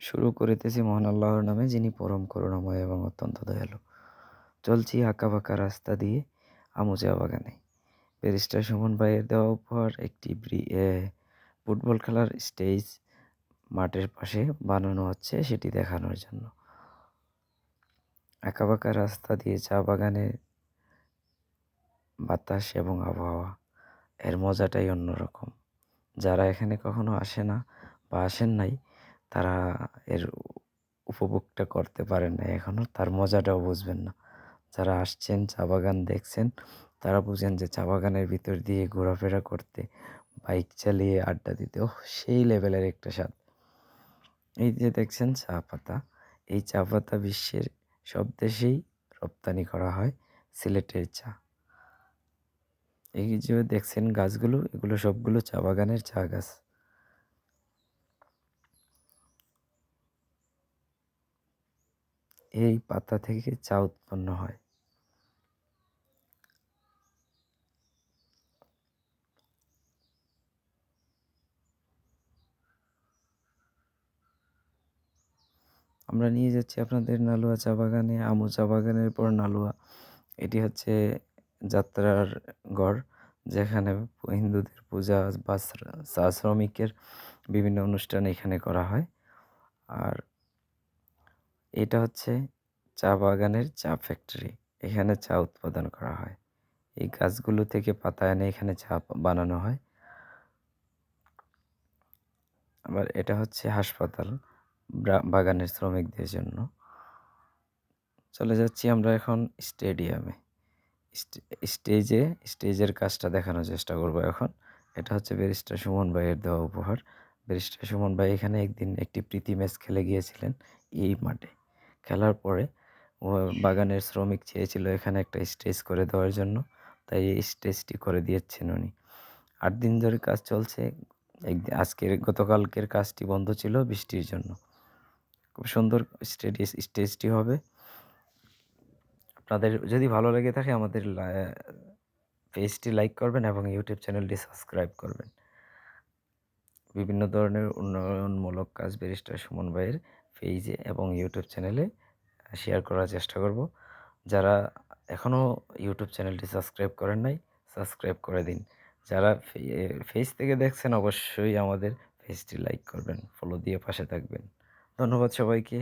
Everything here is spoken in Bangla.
শুরু করিতেছি মহান আল্লাহর নামে, যিনি পরম করুণাময় এবং অত্যন্ত দয়ালু। চলছি আঁকাবাঁকা রাস্তা দিয়ে আমু চা বাগানে। ব্যারিস্টার সুমন ভাইয়ের দেওয়া উপহার একটি ফুটবল খেলার স্টেজ মাঠের পাশে বানানো হচ্ছে, সেটি দেখানোর জন্য। আঁকাবাঁকা রাস্তা দিয়ে চা বাগানের বাতাস এবং আবহাওয়া, এর মজাটাই অন্যরকম। যারা এখানে কখনো আসে না বা আসেন নাই, তারা এর উপভোগটা করতে পারেন না এখনও, তার মজাটাও বুঝবেন না। যারা আসছেন, চা বাগান দেখছেন, তারা বুঝেন যে চা বাগানের ভিতর দিয়ে ঘোরাফেরা করতে, বাইক চালিয়ে আড্ডা দিতে, ওহ সেই লেভেলের একটা স্বাদ। এই যে দেখছেন চা পাতা, এই চা পাতা বিশ্বের সব দেশেই রপ্তানি করা হয়, সিলেটের চা। এই যে দেখছেন গাছগুলো, এগুলো সবগুলো চা বাগানের চা গাছ। এই পাতা থেকে চা উৎপন্ন হয়। আমরা নিয়ে যাচ্ছি আপনাদের নালুয়া চা বাগানে, আমু চা বাগানের পর নালুয়া। এটি হচ্ছে যাত্রার গড়, যেখানে হিন্দুদের পূজা বা চা শ্রমিকের বিভিন্ন অনুষ্ঠান এখানে করা হয়। আর এটা হচ্ছে চা বাগানের চা ফ্যাক্টরি, এখানে চা উৎপাদন করা হয়। এই গাছগুলো থেকে পাতা এনে এখানে চা বানানো হয়। আবার এটা হচ্ছে হাসপাতাল বাগানের শ্রমিকদের জন্য। চলে যাচ্ছি আমরা এখন স্টেডিয়ামে। স্টেজের কাজটা দেখানোর চেষ্টা করব এখন। এটা হচ্ছে ব্যারিস্টার সুমন ভাইয়ের দেওয়া উপহার। ব্যারিস্টার সুমন ভাই এখানে একদিন একটি প্রীতি ম্যাচ খেলে গিয়েছিলেন এই মাঠে। খেলার পরে ও বাগানের শ্রমিক চেয়েছিল এখানে একটা স্টেজ করে দেওয়ার জন্য, তাই এই স্টেজটি করে দিয়েছেন উনি। ৮ দিন ধরে কাজ চলছে। গতকালকের কাজটি বন্ধ ছিল বৃষ্টির জন্য। খুব সুন্দর স্টেজটি হবে। আপনাদের যদি ভালো লেগে থাকে, আমাদের পেজটি লাইক করবেন এবং ইউটিউব চ্যানেলটি সাবস্ক্রাইব করবেন। বিভিন্ন ধরনের উন্নয়নমূলক কাজ ব্যারিস্টার সুমন ভাইয়ের পেজে এবং ইউটিউব চ্যানেলে শেয়ার করার চেষ্টা করব। যারা এখনও ইউটিউব চ্যানেলটি সাবস্ক্রাইব করেন নাই, সাবস্ক্রাইব করে দিন। যারা ফেস থেকে দেখছেন, অবশ্যই আমাদের পেজটি লাইক করবেন, ফলো দিয়ে পাশে থাকবেন। ধন্যবাদ সবাইকে।